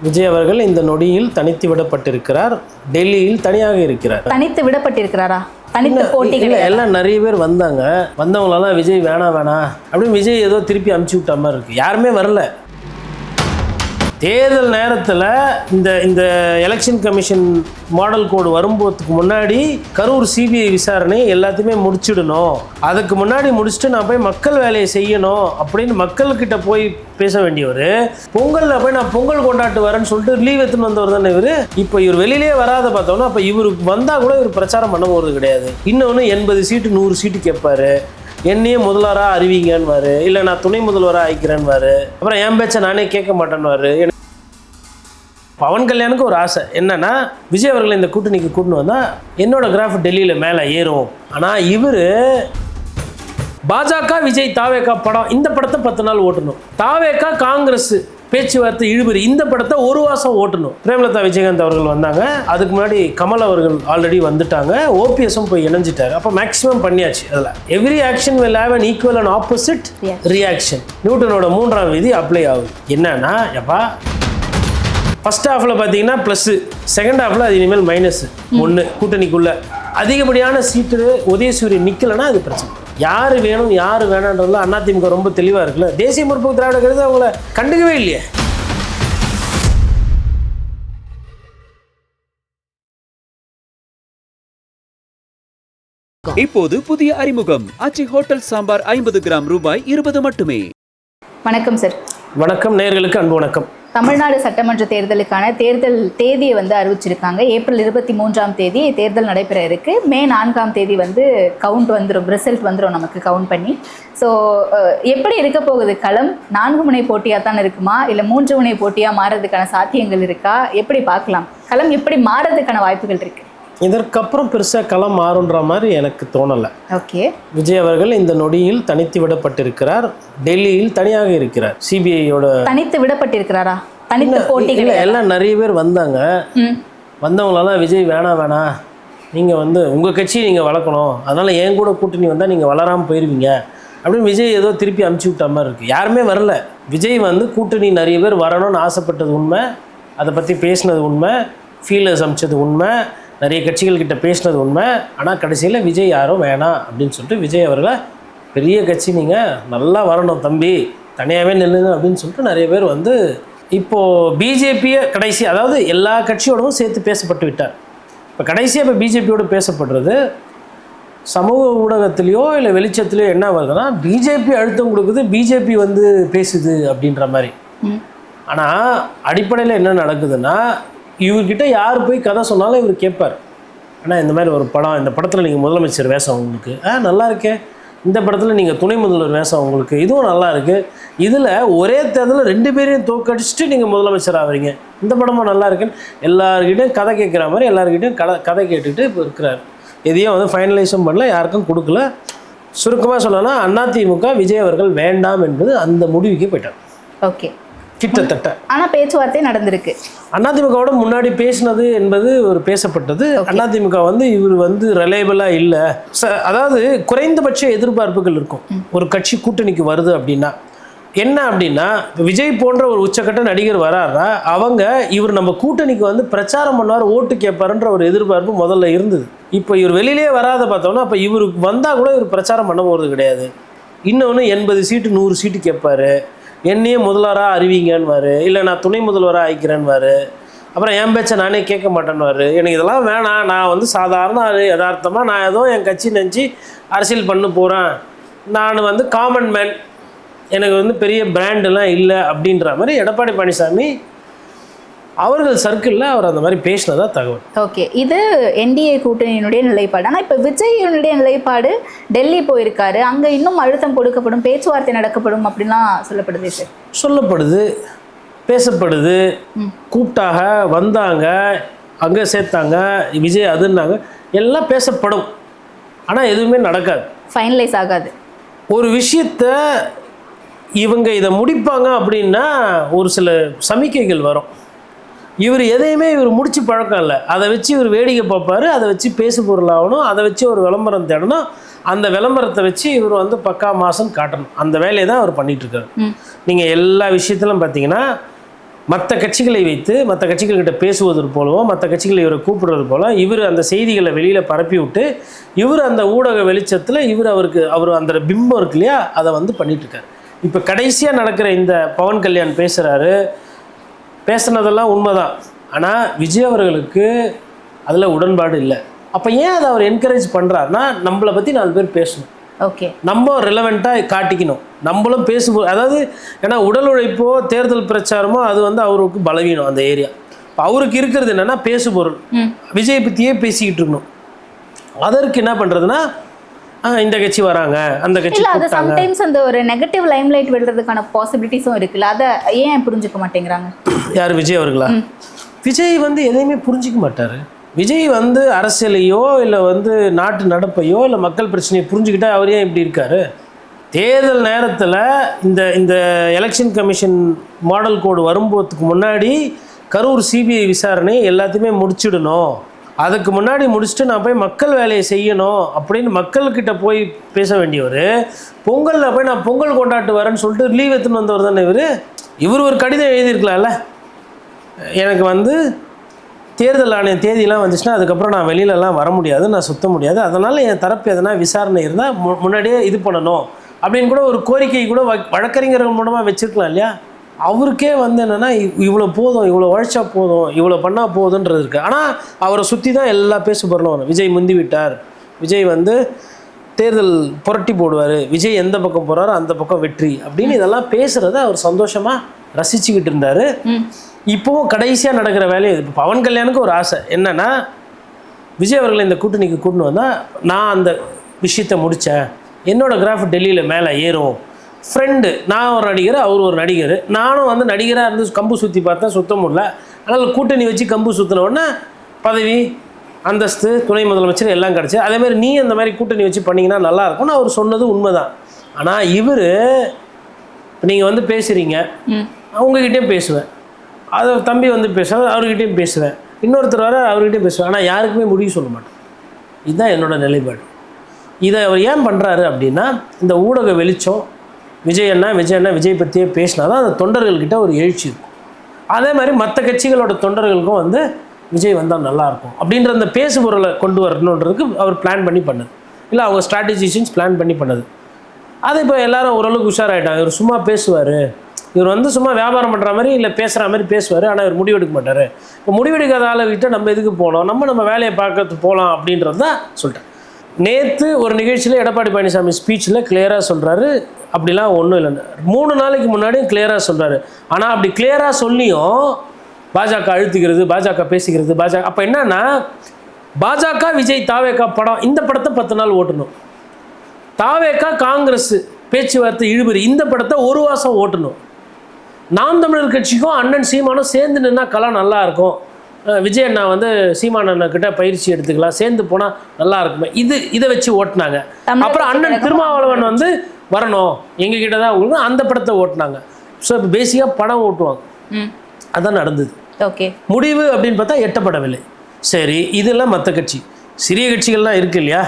விஜய் அவர்கள் இந்த நொடியில் தனித்து விடப்பட்டிருக்கிறார். டெல்லியில் தனியாக இருக்கிறார். தனித்து விடப்பட்டிருக்கிறாரா? தனித்து போட்டி இல்லை, எல்லாம் நிறைய பேர் வந்தாங்க. வந்தவங்களெல்லாம் விஜய் வேணாம் அப்படின்னு விஜய் ஏதோ திருப்பி அமுச்சு விட்ட மாதிரி இருக்கு. யாருமே வரல. தேர்தல் நேரத்தில் இந்த எலெக்ஷன் கமிஷன் மாடல் கோடு வரும்போதுக்கு முன்னாடி கரூர் சிபிஐ விசாரணை எல்லாத்தையுமே முடிச்சிடணும், அதுக்கு முன்னாடி முடிச்சுட்டு நான் போய் மக்கள் வேலையை செய்யணும் அப்படின்னு மக்கள்கிட்ட போய் பேச வேண்டியவர், பொங்கலில் போய் நான் பொங்கல் கொண்டாட்டு வரேன்னு சொல்லிட்டு லீவ் எடுத்துன்னு வந்தவர் தானே இவர். இப்போ இவர் வெளியிலே வராத பார்த்தோம்னா அப்போ இவருக்கு வந்தால் கூட இவர் பிரச்சாரம் பண்ண போகிறது கிடையாது. இன்னொன்று 80 சீட்டு 100 சீட்டு கேட்பாரு. என்னையே முதல்வராக அறிவிங்கன்னுவார், இல்லை நான் துணை முதல்வராக ஆயிக்கிறேன்னுவார். அப்புறம் என் பேச்சை நானே கேட்க மாட்டேன்னுவார். பவன் கல்யாணுக்கு ஒரு ஆசை என்னன்னா, விஜய் அவர்களை இந்த கூட்டணிக்கு கூட்டின்னு வந்தால் என்னோட கிராஃப் டெல்லியில் மேலே ஏறும். ஆனால் இவர் பாஜக விஜய் தாவேக்கா படம், இந்த படத்தை 10 நாள் ஓட்டணும். தாவேக்கா காங்கிரஸ் பேச்சுவார்த்தை இழுபறி, இந்த படத்தை 1 மாதம் ஓட்டணும். பிரேமலதா விஜயகாந்த் அவர்கள் வந்தாங்க, அதுக்கு முன்னாடி கமல் அவர்கள் ஆல்ரெடி வந்துட்டாங்க, ஓபிஎஸும் போய் இணைஞ்சிட்டாரு. அப்போ மேக்ஸிமம் பண்ணியாச்சு. அதில் every action will have an equal and opposite reaction. நியூட்டனோட 3ஆம் விதி அப்ளை ஆகுது. என்னன்னா, எப்பா ஃபர்ஸ்ட் ஹாஃபில் பார்த்தீங்கன்னா ப்ளஸ்ஸு, செகண்ட் ஹாஃபில் அது இனிமேல் -1 கூட்டணிக்குள்ளே. அதிகப்படியான சீட்டு உதயசூரியன் நிற்கலைன்னா அது பிரச்சனை. யார் வேணும் யார் வேணான்றதுல அதிமுக ரொம்ப தெளிவாக இருக்குல்ல. தேசிய முற்போக்கு திராவிட கழகம் அவங்கள கண்டுக்கவே இல்லையே. இப்போது புதிய அறிமுகம் ஆச்சி ஹோட்டல் சாம்பார் 50 கிராம் ரூபாய் 20 மட்டுமே. வணக்கம் சார். வணக்கம், நேயர்களுக்கு அன்பு வணக்கம். தமிழ்நாடு சட்டமன்ற தேர்தலுக்கான தேர்தல் தேதியை அறிவிச்சிருக்காங்க. ஏப்ரல் 23ஆம் தேதி தேர்தல் நடைபெற இருக்கு. மே 4ஆம் தேதி கவுண்ட் வந்துடும், ரிசல்ட் வந்துடும் நமக்கு கவுண்ட் பண்ணி. ஸோ எப்படி இருக்க போகுது களம்? 4 முனை போட்டியாக தான் இருக்குமா, இல்லை 3 முனை போட்டியாக மாறதுக்கான சாத்தியங்கள் இருக்கா? எப்படி பார்க்கலாம்? களம் எப்படி மாறதுக்கான வாய்ப்புகள் இருக்கு? இதற்கப்புறம் பெருசாக களம் மாறுன்ற மாதிரி எனக்கு தோணலை. ஓகே. விஜய் அவர்கள் இந்த நொடியில் தனித்து விடப்பட்டிருக்கிறார். டெல்லியில் தனியாக இருக்கிறார். சிபிஐயோட தனித்து விடப்பட்டிருக்கிறாரா? தனித்து போட்டி இல்லை, எல்லாம் நிறைய பேர் வந்தாங்க. வந்தவங்களெல்லாம் விஜய் வேணாம் நீங்கள் உங்கள் கட்சியை நீங்கள் வளர்க்கணும், அதனால் என் கூட கூட்டணி வந்தால் நீங்கள் வளராமல் போயிடுவீங்க அப்படின்னு விஜய் ஏதோ திருப்பி அமுச்சு விட்ட மாதிரி இருக்குது. யாருமே வரல. விஜய் கூட்டணி நிறைய பேர் வரணும்னு ஆசைப்பட்டது உண்மை, அதை பற்றி பேசினது உண்மை, ஃபீலர்ஸ் அமிச்சது உண்மை, நிறைய கட்சிகள்கிட்ட பேசினது உண்மை. ஆனால் கடைசியில் விஜய் யாரும் வேணாம் அப்படின்னு சொல்லிட்டு விஜய் அவர்களை பெரிய கட்சி நீங்கள் நல்லா வரணும் தம்பி, தனியாகவே நில்லுங்க அப்படின்னு சொல்லிட்டு நிறைய பேர் இப்போது பிஜேபியை கடைசி, அதாவது எல்லா கட்சியோடவும் சேர்த்து பேசப்பட்டு விட்டார். இப்போ கடைசியாக இப்போ பிஜேபியோடு பேசப்படுறது சமூக ஊடகத்திலையோ இல்லை வெளிச்சத்துலையோ என்ன வருதுன்னா, பிஜேபி அழுத்தம் கொடுக்குது, பிஜேபி பேசுது அப்படின்ற மாதிரி. ஆனால் அடிப்படையில் என்ன நடக்குதுன்னா, இவர்கிட்ட யார் போய் கதை சொன்னாலும் இவர் கேட்பார். ஆனால் இந்த மாதிரி ஒரு படம், இந்த படத்தில் நீங்கள் முதலமைச்சர் வேஷம் உங்களுக்கு நல்லா இருக்கே, இந்த படத்தில் நீங்கள் துணை முதல்வர் வேஷம் உங்களுக்கு இதுவும் நல்லா இருக்குது, இதில் ஒரே தேர்தலில் 2 பேரையும் தோக்கடிச்சிட்டு நீங்கள் முதலமைச்சர் ஆகிறீங்க, இந்த படமும் நல்லா இருக்குன்னு எல்லாருக்கிட்டையும் கதை கேட்குற மாதிரி எல்லாருக்கிட்டையும் கதை கேட்டுக்கிட்டு இப்போ இருக்கிறார். எதையும் ஃபைனலைஸும் பண்ணல, யாருக்கும் கொடுக்கல. சுருக்கமாக சொல்லணும்னா அதிமுக விஜய் அவர்கள் வேண்டாம் என்பது அந்த முடிவுக்கு போயிட்டார். ஓகே. கிட்டத்தட்ட. ஆனால் பேச்சுவார்த்தை நடந்திருக்கு. அதிமுகவோட முன்னாடி பேசினது என்பது ஒரு பேசப்பட்டது. அதிமுக இவர் ரிலையபிளாக இல்லை, அதாவது குறைந்தபட்ச எதிர்பார்ப்புகள் இருக்கும் ஒரு கட்சி கூட்டணிக்கு வருது அப்படின்னா. என்ன அப்படின்னா, விஜய் போன்ற ஒரு உச்சக்கட்ட நடிகர் வராருன்னா அவங்க இவர் நம்ம கூட்டணிக்கு பிரச்சாரம் பண்ணுவார், ஓட்டு கேட்பாருன்ற ஒரு எதிர்பார்ப்பு முதல்ல இருந்தது. இப்போ இவர் வெளியிலே வராத பார்த்தோம்னா அப்போ இவருக்கு வந்தால் கூட இவர் பிரச்சாரம் பண்ண போகிறது கிடையாது. இன்னொன்று 80 சீட்டு 100 சீட்டு கேட்பாரு, என்னையே முதல்வராக அறிவிங்கன்னுவார், இல்லை நான் துணை முதல்வராக ஆயிக்கிறேன்னுவார். அப்புறம் என் பேச்சை நானே கேட்க மாட்டேன்னுவார். எனக்கு இதெல்லாம் வேணாம், நான் சாதாரண யதார்த்தமாக நான் ஏதோ என் கட்சி நினச்சி அரசியல் பண்ண போகிறேன், நான் காமன் மேன், எனக்கு பெரிய பிராண்டெல்லாம் இல்லை அப்படின்ற மாதிரி எடப்பாடி பழனிசாமி அவர்கள் சர்க்கிளில் அவர் அந்த மாதிரி பேசினதா தகவல். ஓகே. இது என்டிஏ கூட்டணியினுடைய நிலைப்பாடு. ஆனால் இப்போ விஜயினுடைய நிலைப்பாடு, டெல்லி போயிருக்காரு, அங்கே இன்னும் அழுத்தம் கொடுக்கப்படும், பேச்சுவார்த்தை நடக்கப்படும் அப்படின்லாம் சொல்லப்படுது சார். சொல்லப்படுது, பேசப்படுது, கூப்பிட்டாங்க, வந்தாங்க, அங்கே சேர்த்தாங்க, விஜய் அதுன்னாங்க, எல்லாம் பேசப்படும். ஆனால் எதுவுமே நடக்காது, ஃபைனலைஸ் ஆகாது. ஒரு விஷயத்த இவங்க இதை முடிப்பாங்க அப்படின்னா ஒரு சில சமிக்கைகள் வரும். இவர் எதையுமே முடிச்சு பழக்கம் இல்லை, அதை வச்சு இவர் வேடிக்கை பார்ப்பார், அதை வச்சு பேசு பொருள் ஆகணும், அதை வச்சு ஒரு விளம்பரம் தேடணும், அந்த விளம்பரத்தை வச்சு இவர் பக்கா மாசம் காட்டணும். அந்த வேலையை தான் அவர் பண்ணிகிட்ருக்காரு. நீங்கள் எல்லா விஷயத்திலும் பார்த்தீங்கன்னா மற்ற கட்சிகளை வைத்து மற்ற கட்சிகள்கிட்ட பேசுவது போலவோ மற்ற கட்சிகளை இவரை கூப்பிடுறது போல இவர் அந்த செய்திகளை வெளியில் பரப்பி விட்டு இவர் அந்த ஊடக வெளிச்சத்தில் அவர் அந்த பிம்பம் இருக்கு இல்லையா அதை வந்து பண்ணிகிட்ருக்காரு. இப்போ கடைசியாக நடக்கிற இந்த பவன் கல்யாண் பேசுனதெல்லாம் உண்மைதான். ஆனால் விஜய் அவர்களுக்கு அதில் உடன்பாடு இல்லை. அப்போ ஏன் அதை அவர் என்கரேஜ் பண்ணுறாருன்னா நம்மளை பற்றி 4 பேர் பேசணும், ஓகே, நம்ம ரிலவெண்ட்டாக காட்டிக்கணும், நம்மளும் பேசும்போது. அதாவது ஏன்னா உடல் உழைப்போ தேர்தல் பிரச்சாரமோ அது வந்து அவருக்கு பலவீனம் அந்த ஏரியா. இப்போ அவருக்கு இருக்கிறது என்னென்னா பேசுபொருள், விஜய் பற்றியே பேசிக்கிட்டு இருக்கணும். அதற்கு என்ன பண்ணுறதுன்னா இந்த கட்சி வராங்க அந்த கட்சி அது சம்டைம்ஸ் அந்த ஒரு நெகட்டிவ் லைம்லைட் விடுறதுக்கான பாசிபிலிட்டிஸும் இருக்குல்ல, அதை ஏன் புரிஞ்சுக்க மாட்டேங்கிறாங்க? யார், விஜய் அவர்களா? விஜய் வந்து எதையுமே புரிஞ்சிக்க மாட்டார். விஜய் வந்து அரசியலையோ இல்லை வந்து நாட்டு நடப்பையோ இல்லை மக்கள் பிரச்சனையை புரிஞ்சுக்கிட்டா அவர் ஏன் இப்படி இருக்காரு? தேர்தல் நேரத்தில் இந்த எலெக்ஷன் கமிஷன் மாடல் கோடு வரும்போதுக்கு முன்னாடி கரூர் சிபிஐ விசாரணை எல்லாத்தையுமே முடிச்சிடணும், அதுக்கு முன்னாடி முடிச்சுட்டு நான் போய் மக்கள் வேலையை செய்யணும் அப்படின்னு மக்கள்கிட்ட போய் பேச வேண்டியவர் பொங்கலில் போய் நான் பொங்கல் கொண்டாட்டு வரேன்னு சொல்லிட்டு லீவ் எடுத்துன்னு வந்தவர் தானே இவர் ஒரு கடிதம் எழுதியிருக்கலாம்ல, எனக்கு வந்து தேர்தல் ஆணையம் தேதியெலாம் வந்துச்சுன்னா அதுக்கப்புறம் நான் வெளியிலலாம் வர முடியாது, நான் சுத்த முடியாது, அதனால் என் தரப்பு எதனா விசாரணை இருந்தால் முன்னாடியே இது பண்ணணும் அப்படின்னு கூட ஒரு கோரிக்கை கூட வழக்கறிஞர்கள் மூலமாக வச்சுருக்கலாம் இல்லையா? அவருக்கே வந்து என்னென்னா இவ்வளோ போதும், இவ்வளோ உழைச்சா போதும், இவ்வளோ பண்ணால் போதுன்றது இருக்குது. ஆனால் அவரை சுற்றி தான் எல்லா பேசுபொருளும் வரும். விஜய் முந்தி விட்டார், விஜய் வந்து தேர்தல் புரட்டி போடுவார், விஜய் எந்த பக்கம் போகிறாரோ அந்த பக்கம் வெற்றி அப்படின்னு இதெல்லாம் பேசுகிறத அவர் சந்தோஷமாக ரசிச்சுக்கிட்டு இருந்தார். இப்போவும் கடைசியாக நடக்கிற வேலையை இப்போ பவன் கல்யாணுக்கு ஒரு ஆசை என்னென்னா விஜய் அவர்களை இந்த கூட்டணிக்கு கூட்டின்னு வந்தால் நான் அந்த விஷயத்தை முடித்தேன், என்னோடய கிராஃப் டெல்லியில் மேலே ஏறும், ஃப்ரெண்டு, நான் ஒரு நடிகர் அவர் ஒரு நடிகர், நானும் வந்து நடிகராக இருந்து கம்பு சுற்றி பார்த்தேன், சுத்த முடியல, அதனால் கூட்டணி வச்சு கம்பு சுற்றினோடனே பதவி அந்தஸ்து துணை முதலமைச்சர் எல்லாம் கிடச்சி, அதேமாதிரி நீ அந்த மாதிரி கூட்டணி வச்சு பண்ணிங்கன்னா நல்லாயிருக்கும்னு அவர் சொன்னது உண்மைதான். ஆனால் இவர் நீங்கள் வந்து பேசுகிறீங்க, அவங்ககிட்டேயும் பேசுவேன், அதை தம்பி வந்து பேசுவேன், அவர்கிட்டையும் பேசுவேன், இன்னொருத்தர் வர அவர்கிட்டையும் பேசுவேன், ஆனால் யாருக்குமே முடிவு சொல்ல மாட்டேன். இதுதான் என்னோடய நிலைப்பாடு. இதை அவர் ஏன் பண்ணுறாரு அப்படின்னா இந்த ஊடக வெளிச்சம் விஜய் அண்ணா விஜய் பற்றியே பேசினா தான் அந்த தொண்டர்கள்கிட்ட ஒரு எழுச்சி இருக்கும். அதே மாதிரி மற்ற கட்சிகளோட தொண்டர்களுக்கும் வந்து விஜய் வந்தால் நல்லாயிருக்கும் அப்படின்ற அந்த பேசு பொருளை கொண்டு வரணுன்றதுக்கு அவர் பிளான் பண்ணி பண்ணது, இல்லை அவங்க ஸ்ட்ராட்டஜிஷன்ஸ் பிளான் பண்ணி பண்ணது. அதை இப்போ எல்லாரும் ஓரளவுக்கு உஷாராயிட்டாங்க. இவர் சும்மா பேசுவார், இவர் வந்து சும்மா வியாபாரம் பண்ணுற மாதிரி இல்லை பேசுகிற மாதிரி பேசுவார், ஆனால் இவர் முடிவெடுக்க மாட்டார். இப்போ முடிவெடுக்காத ஆளுகிட்ட நம்ம எதுக்கு போகணும், நம்ம வேலையை பார்க்கறதுக்கு போகலாம் அப்படின்றது தான் சொல்லிட்டேன். நேற்று ஒரு நிகழ்ச்சியில் எடப்பாடி பழனிசாமி ஸ்பீச்சில் கிளியராக சொல்கிறாரு அப்படிலாம் ஒன்றும் இல்லைன்னு. 3 நாளைக்கு முன்னாடியும் கிளியராக சொல்கிறாரு. ஆனால் அப்படி கிளியராக சொல்லியும் பாஜக அழுத்துக்கிறது, பாஜக பேசிக்கிறது, பாஜக அப்போ என்னன்னா பாஜக விஜய் தாவேக்கா படம், இந்த படத்தை 10 நாள் ஓட்டணும், தாவேக்கா காங்கிரஸ் பேச்சுவார்த்தை இழுபறி இந்த படத்தை 1 மாதம் ஓட்டணும், நாம் தமிழர் கட்சிக்கும் அண்ணன் சீமானும் சேர்ந்து நின்னா கலா நல்லா இருக்கும், விஜய் அண்ணா வந்து சீமான் அண்ணன்கிட்ட பயிற்சி எடுத்துக்கலாம், சேர்ந்து போனால் நல்லா இருக்குமே, இதை வச்சு ஓட்டினாங்க. அப்புறம் அண்ணன் திருமாவளவன் வந்து வரணும் எங்ககிட்ட தான் உங்களுக்கு அந்த படத்தை ஓட்டினாங்க. ஸோ இப்போ பேசிக்காக படம் ஓட்டுவாங்க, அதான் நடந்தது. ஓகே, முடிவு அப்படின்னு பார்த்தா எட்டப்படவில்லை. சரி, இதெல்லாம் மற்ற கட்சி சிறிய கட்சிகள்லாம் இருக்குது இல்லையா,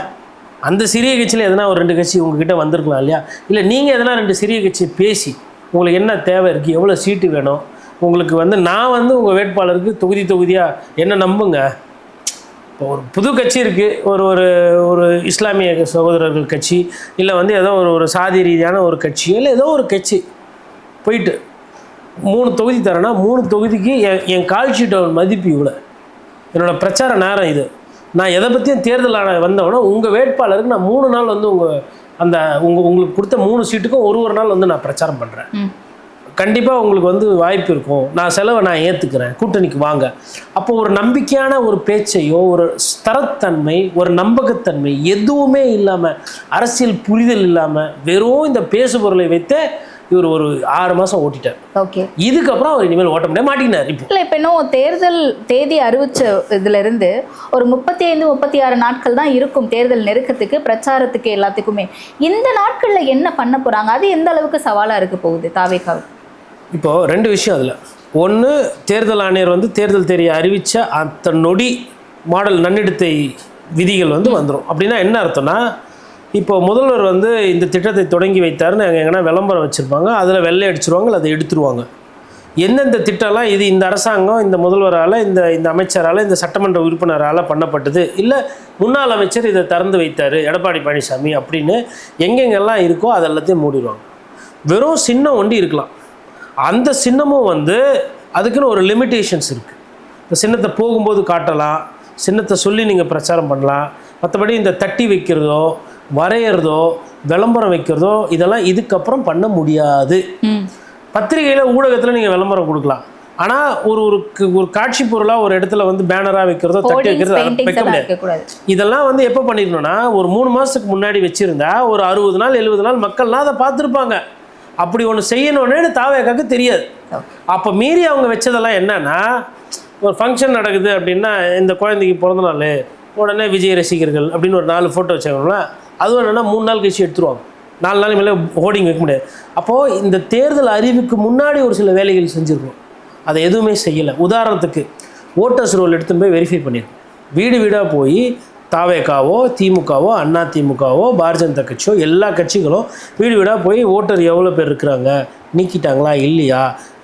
அந்த சிறிய கட்சியில் எதனா ஒரு 2 கட்சி உங்ககிட்ட வந்திருக்கலாம் இல்லையா, இல்லை நீங்கள் எதனா 2 சிறிய கட்சி பேசி உங்களுக்கு என்ன தேவை இருக்குது, எவ்வளோ சீட்டு வேணும் உங்களுக்கு வந்து நான் வந்து உங்கள் வேட்பாளருக்கு தொகுதியாக என்ன நம்புங்க. இப்போ ஒரு புது கட்சி இருக்குது, ஒரு இஸ்லாமிய சகோதரர்கள் கட்சி, இல்லை வந்து ஏதோ ஒரு சாதி ரீதியான ஒரு கட்சி, இல்லை ஏதோ ஒரு கட்சி போயிட்டு 3 தொகுதி தரேன்னா 3 தொகுதிக்கு என் கால் ஷீட்டோட மதிப்பு இவ்வளோ, என்னோடய பிரச்சார நேரம் இது, நான் எதை பற்றியும் தேர்தல் வந்தவொடனே உங்கள் வேட்பாளருக்கு நான் 3 நாள் வந்து உங்களுக்கு கொடுத்த 3 சீட்டுக்கும் ஒரு நாள் வந்து நான் பிரச்சாரம் பண்ணுறேன், கண்டிப்பாக உங்களுக்கு வந்து வாய்ப்பு இருக்கும், நான் செலவை நான் ஏற்றுக்கிறேன், கூட்டணிக்கு வாங்க. அப்போ ஒரு நம்பிக்கையான ஒரு பேச்சையோ ஒரு ஸ்தரத்தன்மை ஒரு நம்பகத்தன்மை எதுவுமே இல்லாமல் அரசியல் புரிதல் இல்லாமல் வெறும் இந்த பேசுபொருளை வைத்தே இவர் ஒரு 6 மாதம் ஓட்டிட்டார். ஓகே, இதுக்கப்புறம் அவர் இனிமேல் ஓட்ட முடியாது மாட்டினார். இப்போ இன்னும் தேர்தல் தேதி அறிவிச்ச இதுலேருந்து ஒரு 35-36 நாட்கள் தான் இருக்கும் தேர்தல் நெருக்கத்துக்கு, பிரச்சாரத்துக்கு, எல்லாத்துக்குமே. இந்த நாட்களில் என்ன பண்ண போகிறாங்க, அது எந்த அளவுக்கு சவாலாக இருக்க போகுது தாவேக்காவுக்கு? இப்போது 2 விஷயம் அதில். ஒன்று, தேர்தல் ஆணையர் வந்து தேர்தல் தேதியை அறிவித்த அந்த நொடி மாடல் நன்னெடுத்தை விதிகள் வந்து வந்துடும். அப்படின்னா என்ன அர்த்தம்னா, இப்போ முதல்வர் வந்து இந்த திட்டத்தை தொடங்கி வைத்தாருன்னு எங்கன்னா விளம்பரம் வச்சுருப்பாங்க, அதில் வெள்ளை அடிச்சிருவாங்க, அதை எடுத்துருவாங்க. எந்தெந்த திட்டம்லாம் இது இந்த அரசாங்கம் இந்த முதல்வரால் இந்த அமைச்சரால் இந்த சட்டமன்ற உறுப்பினரால் பண்ணப்பட்டது, இல்லை முன்னாள் அமைச்சர் இதை திறந்து வைத்தார் எடப்பாடி பழனிசாமி அப்படின்னு எங்கெங்கெல்லாம் இருக்கோ அது எல்லாத்தையும் மூடிடுவாங்க. வெறும் சின்னம் ஒண்டி இருக்கலாம். அந்த சின்னமும் வந்து அதுக்குன்னு ஒரு லிமிட்டேஷன்ஸ் இருக்குது. இந்த சின்னத்தை போகும்போது காட்டலாம், சின்னத்தை சொல்லி நீங்கள் பிரச்சாரம் பண்ணலாம். மற்றபடி இந்த தட்டி வைக்கிறதோ வரைகிறதோ விளம்பரம் வைக்கிறதோ இதெல்லாம் இதுக்கப்புறம் பண்ண முடியாது. பத்திரிகையில் ஊடகத்தில் நீங்கள் விளம்பரம் கொடுக்கலாம். ஆனால் ஒரு காட்சி பொருளாக ஒரு இடத்துல வந்து பேனராக வைக்கிறதோ தட்டி வைக்கிறதோ அதை வைக்க முடியாது. இதெல்லாம் வந்து எப்போ பண்ணிடணும்னா ஒரு 3 மாதத்துக்கு முன்னாடி வச்சுருந்தா ஒரு 60 நாள் 70 நாள் மக்கள்லாம் அதை பார்த்துருப்பாங்க. அப்படி ஒன்று செய்யணும்னு தாவேக்காக்கு தெரியாது. அப்போ மீறி அவங்க வச்சதெல்லாம் என்னன்னா, ஒரு ஃபங்க்ஷன் நடக்குது அப்படின்னா இந்த குழந்தைக்கு பிறந்த நாள் உடனே விஜய் ரசிகர்கள் அப்படின்னு ஒரு 4 ஃபோட்டோ வச்சாங்கன்னா அதுவும் என்னென்னா 3 நாள் கழிச்சு எடுத்துருவாங்க. 4 நாள் மேலே ஹோர்டிங் வைக்க முடியாது. அப்போது இந்த தேர்தல் அறிவுக்கு முன்னாடி ஒரு சில வேலைகள் செஞ்சுருக்கணும். அதை எதுவுமே செய்யலை. உதாரணத்துக்கு ஓட்டர்ஸ் ரோல் எடுத்துன்னு போய் வெரிஃபை பண்ணியிருக்கோம். வீடு வீடாக போய் தாவேக்காவோ திமுகவோ அண்ணா திமுகவோ பாரதிய ஜனதா கட்சியோ எல்லா கட்சிகளும் வீடு வீடாக போய் ஓட்டர் எவ்வளோ பேர் இருக்கிறாங்க, நீக்கிட்டாங்களா இல்லையா,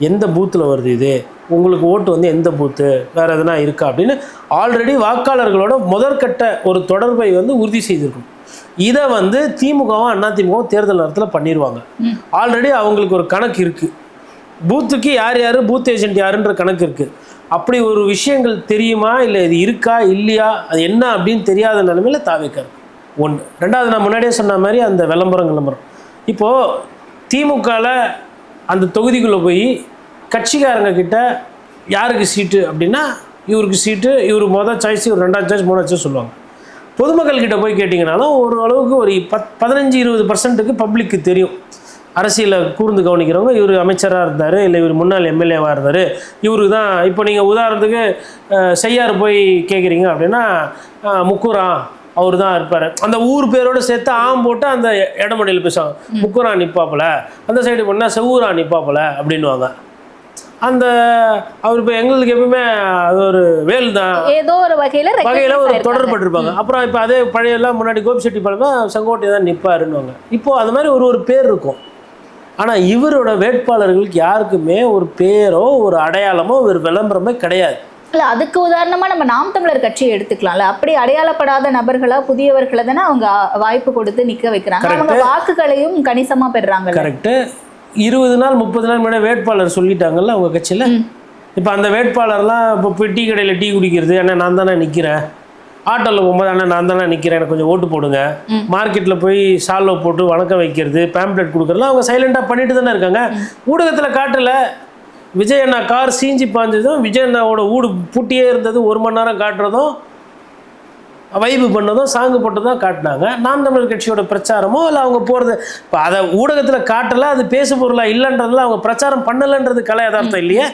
எந்த பூத்தில் வருது, இது உங்களுக்கு ஓட்டு வந்து எந்த பூத்து, வேறு எதனா இருக்கா அப்படின்னு ஆல்ரெடி வாக்காளர்களோட முதற்கட்ட ஒரு தொடர்பை வந்து உறுதி செய்திருக்கும். இதை வந்து திமுகவும் அண்ணா திமுகவும் தேர்தல் நேரத்தில் பண்ணிடுவாங்க. ஆல்ரெடி அவங்களுக்கு ஒரு கணக்கு இருக்குது. பூத்துக்கு யார் யார் பூத் ஏஜென்ட் யாருன்ற கணக்கு இருக்குது. அப்படி ஒரு விஷயங்கள் தெரியுமா, இல்லை இது இருக்கா இல்லையா, அது என்ன அப்படின்னு தெரியாத நிலைமையில் தாவேக்காரு. ஒன்று. ரெண்டாவது, நான் முன்னாடியே சொன்ன மாதிரி அந்த விளம்பரம் இப்போது திமுகவில் அந்த தொகுதிக்குள்ளே போய் கட்சிக்காரங்க கிட்ட யாருக்கு சீட்டு அப்படின்னா இவருக்கு சீட்டு, இவர் மொதல் சாய்ஸ், இவர் 2ஆவது சாய்ஸ் 3ஆவது சாய்ஸ் சொல்லுவாங்க. பொதுமக்கள்கிட்ட போய் கேட்டிங்கனாலும் ஒரு அளவுக்கு ஒரு 15-20% பப்ளிக்கு தெரியும். அரசியலில் கூர்ந்து கவனிக்கிறவங்க இவர் அமைச்சராக இருந்தார், இல்லை இவர் முன்னாள் எம்எல்ஏவாக இருந்தார், இவருக்கு தான். இப்போ நீங்கள் உதாரணத்துக்கு செய்யார் போய் கேட்குறீங்க அப்படின்னா முக்கூரான் அவர் தான் இருப்பார். அந்த ஊர் பேரோடு சேர்த்து போட்டு அந்த இடமடியில் பேசுவாங்க. முக்கூரான் நிற்பாப்பில், அந்த சைடு பண்ணால் செவ்வூரான் நிற்பாப்பில் அப்படின்வாங்க. அந்த அவர் இப்போ எங்களுக்கு எப்பவுமே அது ஒரு வேல் தான், ஏதோ ஒரு வகையில் ஒரு தொடர்பட்டிருப்பாங்க. அப்புறம் இப்போ அதே பழையெல்லாம் முன்னாடி கோபிச்செட்டிப்பாளையம் செங்கோட்டை தான் நிற்பாருன்னுவாங்க. இப்போது அது மாதிரி ஒரு பேர் இருக்கும். ஆனால் இவரோட வேட்பாளர்களுக்கு யாருக்குமே ஒரு பேரோ ஒரு அடையாளமோ ஒரு விளம்பரமே கிடையாது. இல்லை, அதுக்கு உதாரணமாக நம்ம நாம் தமிழர் கட்சியை எடுத்துக்கலாம்ல. அப்படி அடையாளப்படாத நபர்களா புதியவர்களை தானே அவங்க வாய்ப்பு கொடுத்து நிற்க வைக்கிறாங்க. அவங்க வாக்குகளையும் கணிசமாக பெறுறாங்க. கரெக்டு. 20 நாள் 30 நாள் முன்னாடி வேட்பாளர் சொல்லிட்டாங்கல்ல அவங்க கட்சியில். இப்போ அந்த வேட்பாளர்லாம் இப்போ போய் டீ கடையில் டீ குடிக்கிறது, அண்ணா நான் தானே நிற்கிறேன், ஆட்டோவில் போகும்போது அண்ணா நான் தானே நிற்கிறேன், எனக்கு கொஞ்சம் ஓட்டு போடுங்க, மார்க்கெட்டில் போய் சால்வை போட்டு வணக்கம் வைக்கிறது, பேம்ப்ளெட் கொடுக்குறதுலாம் அவங்க சைலண்டாக பண்ணிட்டு தானே இருக்காங்க. ஊடகத்தில் காட்டல. விஜய் அண்ணா கார் சீஞ்சி பாஞ்சதும், விஜய் அண்ணாவோட ஊடு பூட்டியே இருந்தது 1 மணி நேரம் காட்டுறதும், வைப்பு பண்ணதும், சாங்கு போட்டதும் காட்டினாங்க. நாம் தமிழர் கட்சியோட பிரச்சாரமோ இல்லை அவங்க போகிறது இப்போ அதை ஊடகத்தில் காட்டலை, அது பேசு பொருளாக இல்லைன்றதுல அவங்க பிரச்சாரம் பண்ணலைன்றது கலை யதார்த்தம் இல்லையே.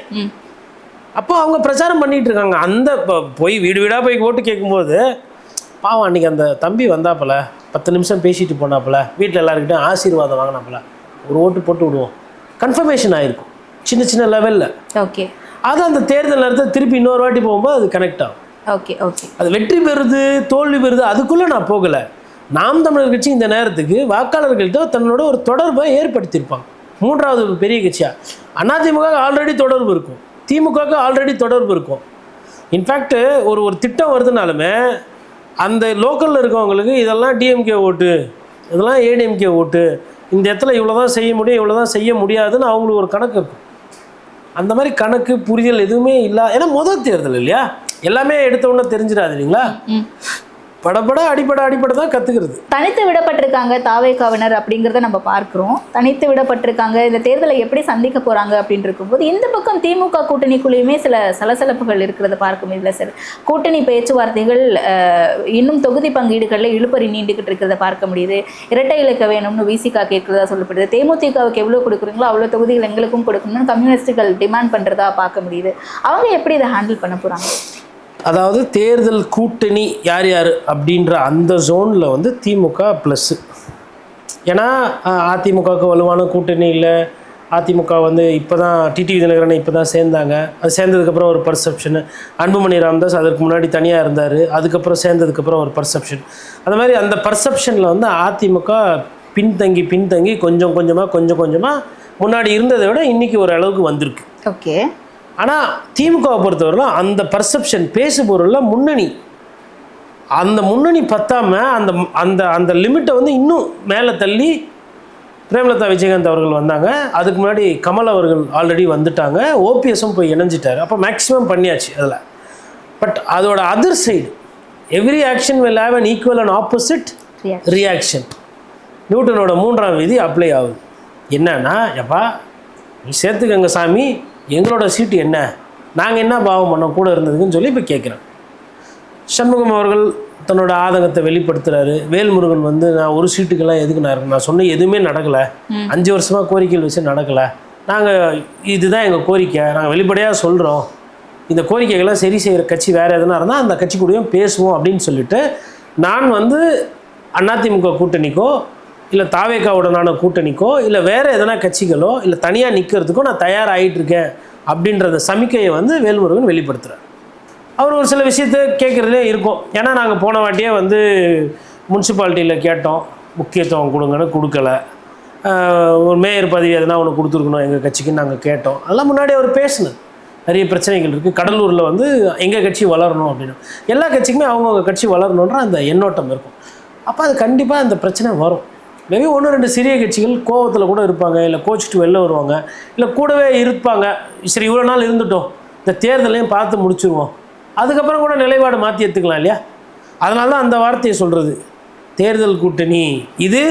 அப்போ அவங்க பிரச்சாரம் பண்ணிகிட்டு இருக்காங்க. அந்த போய் வீடு வீடாக போய் ஓட்டு கேட்கும்போது பாவம் அன்றைக்கி அந்த தம்பி வந்தாப்பில் 10 நிமிஷம் பேசிட்டு போனாப்பில், வீட்டில் எல்லாருக்கிட்டையும் ஆசீர்வாதம் வாங்கினாப்பில், ஒரு ஓட்டு போட்டு விடுவோம், கன்ஃபர்மேஷன் ஆகிருக்கும் சின்ன சின்ன லெவலில். ஓகே. அது அந்த தேர்தல் நேரத்தில் திருப்பி இன்னொரு வாட்டி போகும்போது அது கனெக்ட் ஆகும். Okay okay. அது வெற்றி பெறுது தோல்வி பெறுது அதுக்குள்ளே நான் போகலை. நாம் தமிழர் கட்சி இந்த நேரத்துக்கு வாக்காளர்கள்ட்ட தன்னோட ஒரு தொடர்பை ஏற்படுத்தியிருப்பாங்க. 3வது பெரிய கட்சியாக அதிமுக ஆல்ரெடி தொடர்பு இருக்கும், திமுகவுக்கு ஆல்ரெடி தொடர்பு இருக்கும். இன்ஃபேக்ட் ஒரு திட்டம் வருதுனாலுமே அந்த லோக்கலில் இருக்கவங்களுக்கு இதெல்லாம் டிஎம்கே ஓட்டு, இதெல்லாம் ஏடிஎம்கே ஓட்டு, இந்த இடத்துல இவ்வளோ தான் செய்ய முடியும் இவ்வளோ தான் செய்ய முடியாதுன்னு அவங்களுக்கு ஒரு கணக்கு இருக்கும். அந்த மாதிரி கணக்கு புரிதல் எதுவுமே இல்லை. ஏன்னா முதல் தேர்தல் இல்லையா, எல்லாமே எடுத்த உடனே தெரிஞ்சிடாது இல்லைங்களா. படப்பட அடிப்படை தான் கற்றுக்கிறது. தனித்து விடப்பட்டிருக்காங்க தாவேக்காவினர் அப்படிங்கிறத நம்ம பார்க்குறோம். தனித்து விடப்பட்டிருக்காங்க. இந்த தேர்தலை எப்படி சந்திக்க போகிறாங்க அப்படின்னு இருக்கும்போது இந்த பக்கம் திமுக கூட்டணிக்குள்ளேயுமே சில சலசலப்புகள் இருக்கிறத பார்க்க முடியல சார். கூட்டணி பேச்சுவார்த்தைகள் இன்னும் தொகுதி பங்கீடுகளில் இழுபறி நீண்டுகிட்டு இருக்கிறத பார்க்க முடியுது. இரட்டை இலக்க வேணும்னு விசிகா கேட்கிறதா சொல்லப்படுது. தேமுதிகவுக்கு எவ்வளோ கொடுக்குறீங்களோ அவ்வளோ தொகுதிகள் எங்களுக்கும் கொடுக்கணும்னு கம்யூனிஸ்டுகள் டிமாண்ட் பண்ணுறதா பார்க்க முடியுது. அவங்க எப்படி இதை ஹேண்டில் பண்ண போகிறாங்க? அதாவது தேர்தல் கூட்டணி யார் யார் அப்படின்ற அந்த ஜோனில் வந்து திமுக ப்ளஸ்ஸு. ஏன்னா அதிமுகவுக்கு வலுவான கூட்டணி இல்லை. அதிமுக வந்து இப்போ தான் டிடிவி தினகரனை இப்போ தான் சேர்ந்தாங்க. அது சேர்ந்ததுக்கப்புறம் ஒரு பர்செப்ஷனு. அன்புமணி ராமதாஸ் அதற்கு முன்னாடி தனியாக இருந்தார், அதுக்கப்புறம் சேர்ந்ததுக்கப்புறம் ஒரு பர்செப்ஷன். அந்த மாதிரி அந்த பர்செப்ஷனில் வந்து அதிமுக பின்தங்கி கொஞ்சம் கொஞ்சமாக முன்னாடி இருந்ததை விட இன்றைக்கி ஒரு அளவுக்கு வந்திருக்கு. ஓகே. ஆனால் திமுகவை பொறுத்தவரையிலும் அந்த பர்செப்ஷன் பேசுபொருளில் முன்னணி, அந்த முன்னணி பத்தாம அந்த அந்த அந்த லிமிட்டை வந்து இன்னும் மேலே தள்ளி பிரேமலதா விஜயகாந்த் அவர்கள் வந்தாங்க. அதுக்கு முன்னாடி கமல் அவர்கள் ஆல்ரெடி வந்துட்டாங்க. ஓபிஎஸும் போய் இணைஞ்சிட்டார். அப்போ மேக்ஸிமம் பண்ணியாச்சு அதில். பட் அதோட other side every action will have an equal and opposite reaction. நியூட்டனோட 3ஆம் விதி அப்ளை ஆகுது. என்னன்னா, எப்பா நீ சேர்த்துக்கங்க சாமி, எங்களோட சீட்டு என்ன, நாங்கள் என்ன பாவம் பண்ணோம் கூட இருந்ததுக்குன்னு சொல்லி இப்போ கேட்குறேன். சண்முகம் அவர்கள் தன்னோட ஆதங்கத்தை வெளிப்படுத்துகிறாரு. வேல்முருகன் வந்து நான் ஒரு சீட்டுக்கெல்லாம் எதுக்கு நான் சொன்ன எதுவுமே நடக்கலை, 5 வருஷமாக கோரிக்கைகள் வச்சு நடக்கலை, நாங்கள் இதுதான் எங்கள் கோரிக்கை, நாங்கள் வெளிப்படையாக சொல்கிறோம், இந்த கோரிக்கைகள்லாம் சரி செய்கிற கட்சி வேறு எதுனா இருந்தால் அந்த கட்சி கூடயும் பேசுவோம் அப்படின்னு சொல்லிட்டு, நான் வந்து அதிமுக கூட்டணிக்கோ இல்லை தாவேகாவுடனான கூட்டணிக்கோ இல்லை வேறு எதனா கட்சிகளோ இல்லை தனியாக நிற்கிறதுக்கோ நான் தயாராகிட்டுருக்கேன் அப்படின்றத சமிக்கையை வந்து வேல்முருகன் வெளிப்படுத்துகிறார். அவர் ஒரு சில விஷயத்த கேட்குறதுலே இருக்கும். ஏன்னா நாங்கள் போன வாட்டியே வந்து முனிசிபாலிட்டியில் கேட்டோம், முக்கியத்துவம் கொடுங்கன்னு கொடுக்கல, ஒரு மேயர் பதவி எதனா ஒன்று கொடுத்துருக்கணும் எங்கள் கட்சிக்குன்னு நாங்கள் கேட்டோம். அதெல்லாம் முன்னாடி அவர் பேசினது. நிறைய பிரச்சனைகள் இருக்குது. கடலூரில் வந்து எங்கள் கட்சி வளரணும் அப்படின்னு, எல்லா கட்சிக்குமே அவங்கவுங்க கட்சி வளரணுன்ற அந்த எண்ணோட்டம் இருக்கும். அப்போ அது கண்டிப்பாக அந்த பிரச்சனை வரும். மேபி 1-2 சிறிய கட்சிகள் கோவத்தில் கூட இருப்பாங்க, இல்லை கோச்சிட்டு வெளில வருவாங்க, இல்லை கூடவே இருப்பாங்க. சரி இவ்வளோ நாள் இருந்துட்டோம், இந்த தேர்தலையும் பார்த்து முடிச்சுருவோம், அதுக்கப்புறம் கூட நிலைப்பாடு மாற்றி எடுத்துக்கலாம் இல்லையா. அதனால தான் அந்த வார்த்தையை சொல்கிறது, தேர்தல் கூட்டணி இது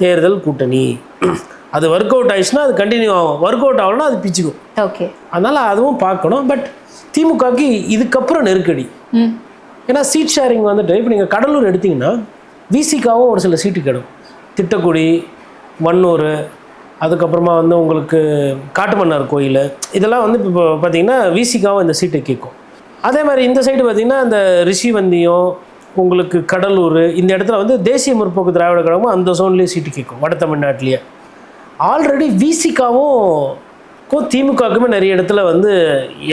தேர்தல் கூட்டணி. அது ஒர்க் அவுட் ஆயிடுச்சுன்னா அது கண்டினியூ ஆகும், ஒர்க் அவுட் ஆகலன்னா அது பிச்சுக்கும். ஓகே. அதனால் அதுவும் பார்க்கணும். பட் திமுகவுக்கு இதுக்கப்புறம் நெருக்கடி. ஏன்னா சீட் ஷேரிங் வந்துட்டு இப்போ நீங்கள் கடலூர் எடுத்திங்கன்னா விசிகாவும் ஒரு சில சீட்டு கிடைக்கும். திட்டக்குடி, வன்னூர், அதுக்கப்புறமா வந்து உங்களுக்கு காட்டுமன்னார் கோயில், இதெல்லாம் வந்து இப்போ பார்த்தீங்கன்னா விசிகாவும் இந்த சீட்டை கேட்கும். அதே மாதிரி இந்த சைடு பார்த்திங்கன்னா இந்த ரிஷிவந்தியம், உங்களுக்கு கடலூர், இந்த இடத்துல வந்து தேசிய முற்போக்கு திராவிட கழகமும் அந்த ஜோன்லேயே சீட்டு கேட்கும், வட தமிழ்நாட்டிலேயே. ஆல்ரெடி விசிகாவும் திமுகவுக்குமே நிறைய இடத்துல வந்து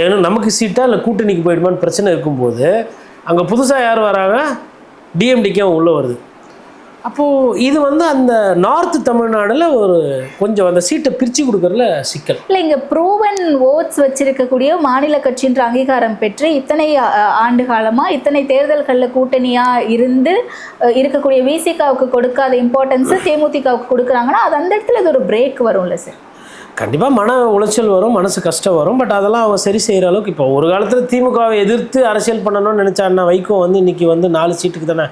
ஏன்னா நமக்கு சீட்டாக இல்லை கூட்டணிக்கு போயிடுமான்னு பிரச்சனை இருக்கும்போது அங்கே புதுசாக யார் வராங்க, டிஎம்டிக்கும் உள்ளே வருது. அப்போது இது வந்து அந்த நார்த் தமிழ்நாடில் ஒரு கொஞ்சம் அந்த சீட்டை பிரித்து கொடுக்கறதுல சிக்கல் இல்லை. இங்கே ப்ரூவன் ஓட்ஸ் வச்சிருக்கக்கூடிய மாநில கட்சின்ற அங்கீகாரம் பெற்று இத்தனை ஆண்டு காலமாக இத்தனை தேர்தல்களில் கூட்டணியாக இருந்து இருக்கக்கூடிய விசிகாவுக்கு கொடுக்காத இம்பார்ட்டன்ஸு தேமுதிகவுக்கு கொடுக்குறாங்கன்னா அது அந்த இடத்துல இது ஒரு பிரேக் வரும்ல சார்? கண்டிப்பாக மன உளைச்சல் வரும், மனசு கஷ்டம் வரும். பட் அதெல்லாம் அவங்க சரி செய்கிற அளவுக்கு இப்போ ஒரு காலத்தில் திமுகவை எதிர்த்து அரசியல் பண்ணணும்னு நினச்சாருன்னா வைகோ வந்து இன்றைக்கி வந்து 4 சீட்டுக்கு தானே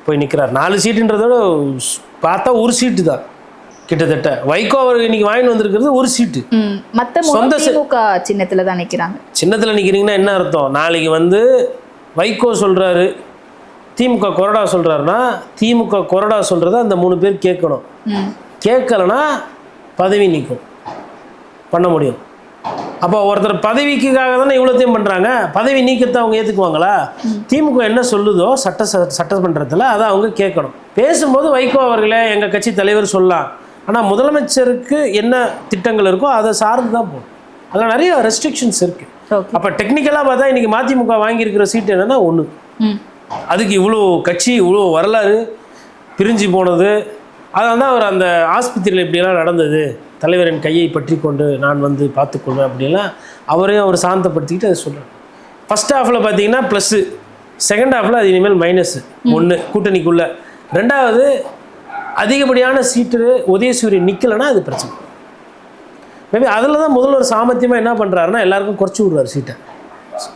போய் நிற்கிறார். 4 சீட்டுன்றதோட பார்த்தா ஒரு சீட்டு தான் கிட்டத்தட்ட. வைகோ அவர் இன்றைக்கி வாங்கிட்டு வந்திருக்கிறது ஒரு சீட்டு. மற்ற சொந்த திமுக சின்னத்தில் தான் நிற்கிறாங்க. சின்னத்தில் நிற்கிறீங்கன்னா என்ன அர்த்தம்? நாளைக்கு வந்து வைகோ சொல்கிறாரு, திமுக கொறடா சொல்கிறாருன்னா திமுக கொறடா சொல்கிறத அந்த 3 பேர் கேட்கணும். கேட்கலன்னா பதவி நீக்கும் பண்ண முடியும். அப்போ ஒருத்தர் பதவிக்காக தானே இவ்வளோத்தையும் பண்ணுறாங்க. பதவி நீக்கத்தை அவங்க ஏற்றுக்குவாங்களா? திமுக என்ன சொல்லுதோ சட்டமன்றத்தில் அதை அவங்க கேட்கணும். பேசும்போது வைகோ அவர்களே எங்கள் கட்சி தலைவர் சொல்லலாம், ஆனால் முதலமைச்சருக்கு என்ன திட்டங்கள் இருக்கோ அதை சார்ந்து தான் போகும். அதில் நிறைய ரெஸ்ட்ரிக்ஷன்ஸ் இருக்குது. அப்போ டெக்னிக்கலாக பார்த்தா இன்றைக்கி மதிமுக வாங்கியிருக்கிற சீட்டு என்னென்னா 1, அதுக்கு இவ்வளோ கட்சி இவ்வளோ வரலாறு பிரிஞ்சு போனது. அதனால தான் அவர் அந்த ஆஸ்பத்திரியில் இப்படியெல்லாம் நடந்தது, தலைவரின் கையை பற்றி கொண்டு நான் வந்து பார்த்துக்கொள்வேன் அப்படிலாம் அவரையும் அவர் சாந்தப்படுத்திக்கிட்டு அதை சொல்கிறார். ஃபஸ்ட் ஹாஃபில் பார்த்தீங்கன்னா ப்ளஸ்ஸு, செகண்ட் ஹாஃபில் அது இனிமேல் மைனஸு. 1 கூட்டணிக்குள்ளே, 2வது அதிகப்படியான சீட்டு உதயசூரியன் நிற்கலைன்னா அது பிரச்சனை. மேபி அதில் தான் முதல்வர் சாமர்த்தியமாக என்ன பண்ணுறாருன்னா எல்லாருக்கும் குறைச்சி விடுறாரு சீட்டை.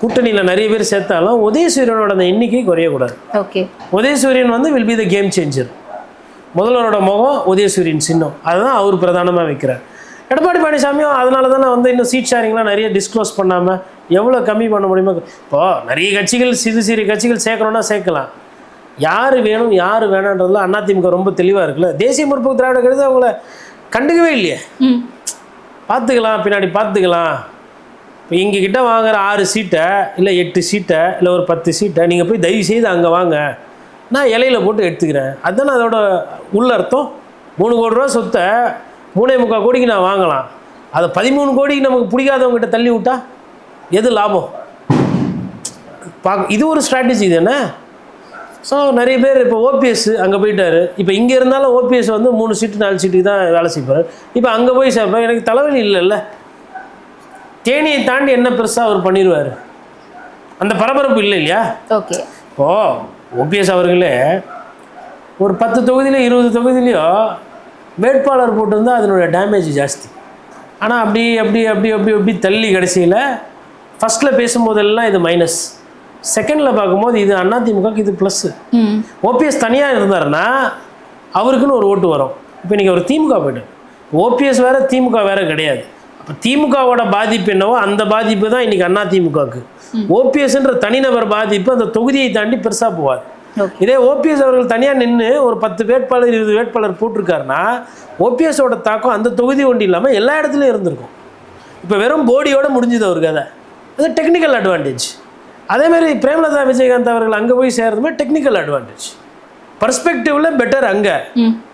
கூட்டணியில் நிறைய பேர் சேர்த்தாலும் உதயசூரியனோட அந்த எண்ணிக்கை குறையக்கூடாது. ஓகே. உதயசூரியன் வந்து will be the game changer. முதல்வரோட முகம் உதயசூரியன் சின்னம், அதுதான் அவர் பிரதானமாக வைக்கிறார். எடப்பாடி பழனிசாமியும் அதனால தானே வந்து இன்னும் சீட் ஷேரிங்லாம் நிறைய டிஸ்க்ளோஸ் பண்ணாமல் எவ்வளோ கம்மி பண்ண முடியுமோ. இப்போது நிறைய கட்சிகள் சிறு கட்சிகள் சேர்க்கணுன்னா சேர்க்கலாம், யார் வேணும் யார் வேணான்றதுல அதிமுக ரொம்ப தெளிவாக இருக்குல்ல. தேசிய முற்போக்கு திராவிட கழகத்தை அவங்கள கண்டுக்கவே இல்லையே, பார்த்துக்கலாம் பின்னாடி பார்த்துக்கலாம். இப்போ இங்கே கிட்ட வாங்குற 6 சீட்டை இல்லை 8 சீட்டை இல்லை ஒரு 10 சீட்டை நீங்கள் போய் தயவு செய்து அங்கே வாங்க, நான் இலையில் போட்டு எடுத்துக்கிறேன். அதுதானே அதோட உள்ள அர்த்தம். 3 கோடி ரூபா சொத்தை 3.25 கோடிக்கு நான் வாங்கலாம், அதை 13 கோடிக்கு நமக்கு பிடிக்காதவங்ககிட்ட தள்ளி விட்டா எது லாபம்? இது ஒரு ஸ்ட்ராட்டஜி தானே. ஸோ நிறைய பேர் இப்போ ஓபிஎஸ் அங்கே போயிட்டார். இப்போ இங்கே இருந்தாலும் ஓபிஎஸ் வந்து 3 சீட்டு 4 சீட்டுக்கு தான் வேலை செய்வார். இப்போ அங்கே போய் சேர்ப்பேன், எனக்கு தலைவலி இல்லைல்ல. தேனியை தாண்டி என்ன பெருசாக அவர் பண்ணிடுவார்? அந்த பரபரப்பு இல்லை இல்லையா? ஓகே. இப்போது ஓபிஎஸ் அவர்களே ஒரு 10 தொகுதியில 20 தொகுதியிலையோ வேட்பாளர் போட்டிருந்தால் அதனுடைய டேமேஜ் ஜாஸ்தி. ஆனால் அப்படி அப்படி அப்படி அப்படி அப்படி தள்ளி கடைசியில் ஃபஸ்ட்டில் பேசும்போதெல்லாம் இது மைனஸ், செகண்டில் பார்க்கும்போது இது அதிமுகக்கு இது ப்ளஸ்ஸு. ஓபிஎஸ் தனியாக இருந்தாருன்னா அவருக்குன்னு ஒரு ஓட்டு வரும். இப்போ இன்றைக்கி அவர் திமுக போய்ட்டு, ஓபிஎஸ் வேறு திமுக வேறு கிடையாது. அப்போ திமுகவோட பாதிப்பு என்னவோ அந்த பாதிப்பு தான் இன்றைக்கி அதிமுகவுக்கு. ஓபிஎஸ்ன்ற தனிநபர் பாதிப்பு அந்த தொகுதியை தாண்டி பெருசாக போகாது. இதே ஓபிஎஸ் அவர்கள் தனியாக நின்று ஒரு 10 வேட்பாளர் 20 வேட்பாளர் போட்டிருக்காருன்னா ஓபிஎஸோட தாக்கம் அந்த தொகுதி ஒன்று இல்லாமல் எல்லா இடத்துலையும் இருந்திருக்கும். இப்போ வெறும் போடியோடு முடிஞ்சுது அவருக்கு. அது டெக்னிக்கல் அட்வான்டேஜ். அதேமாதிரி பிரேமலதா விஜயகாந்த் அவர்கள் அங்கே போய் சேர்றதுமே டெக்னிக்கல் அட்வான்டேஜ். பர்ஸ்பெக்டிவில் பெட்டர் அங்கே,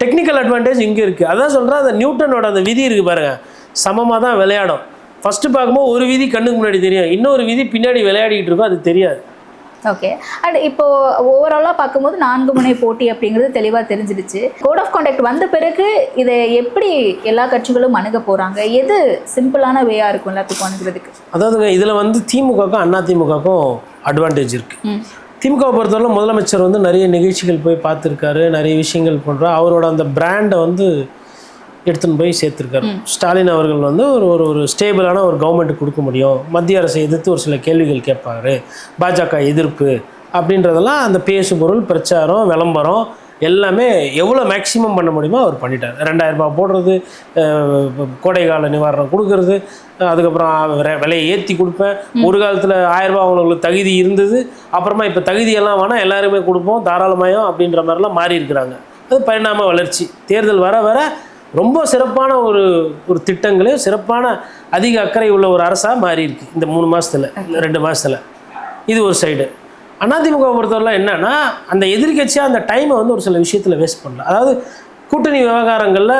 டெக்னிக்கல் அட்வான்டேஜ் இங்கே இருக்குது. அதான் சொல்கிறேன், அந்த நியூட்டனோட அந்த விதி இருக்குது பாருங்கள், சமமாக தான் விளையாடும். ஃபஸ்ட்டு பார்க்கும்போது ஒரு விதி கண்ணுக்கு முன்னாடி தெரியும், இன்னொரு விதி பின்னாடி விளையாடிக்கிட்டு இருக்கும், அது தெரியாது. ஓகே. அண்ட் இப்போ ஓவராலாக பார்க்கும்போது 4 முனை போட்டி அப்படிங்கிறது தெளிவாக தெரிஞ்சிடுச்சு. கோட் ஆஃப் கான்டாக்ட் வந்த பிறகு இதை எப்படி எல்லா கட்சிகளும் அணுக போகிறாங்க? எது சிம்பிளான வேயாக இருக்கும் எல்லாத்துக்கும் அணுகிறதுக்கு? அதாவதுங்க, இதில் வந்து திமுகவுக்கும் அதிமுகவுக்கும் அட்வான்டேஜ் இருக்குது. திமுகவை பொறுத்தவரை முதலமைச்சர் வந்து நிறைய நிகழ்ச்சிகள் போய் பார்த்துருக்காரு, நிறைய விஷயங்கள் பண்ணுறாரு. அவரோட அந்த பிராண்டை வந்து எடுத்துன்னு போய் சேர்த்துருக்காரு. ஸ்டாலின் அவர்கள் வந்து ஒரு ஸ்டேபிளான ஒரு கவர்மெண்ட் கொடுக்க முடியும், மத்திய அரசை எதிர்த்து ஒரு சில கேள்விகள் கேட்பாரு, பாஜக எதிர்ப்பு அப்படின்றதெல்லாம் அந்த பேசு பொருள், பிரச்சாரம், விளம்பரம் எல்லாமே எவ்வளோ மேக்ஸிமம் பண்ண முடியுமோ அவர் பண்ணிட்டார். 2000 ரூபாய் போடுறது, கோடைக்கால நிவாரணம் கொடுக்கறது, அதுக்கப்புறம் விலையை ஏற்றி கொடுப்பேன். ஒரு காலத்தில் 1000 ரூபா அவங்களுக்கு தகுதி இருந்தது, அப்புறமா இப்போ தகுதியெல்லாம் வேணால் எல்லாருமே கொடுப்போம், தாராளமயம் அப்படின்ற மாதிரிலாம் மாறி இருக்கிறாங்க. அது பரிணாம வளர்ச்சி. தேர்தல் வர வர ரொம்ப சிறப்பான ஒரு திட்டங்களையும் சிறப்பான அதிக அக்கறை உள்ள ஒரு அரசாக மாறி இருக்கு இந்த 3 மாதத்தில் 2 மாதத்தில். இது ஒரு சைடு. அதிமுக பொறுத்தவரை என்னன்னா, அந்த எதிர்கட்சியாக அந்த டைமை வந்து ஒரு சில விஷயத்தில் வேஸ்ட் பண்ணல. அதாவது கூட்டணி விவகாரங்களில்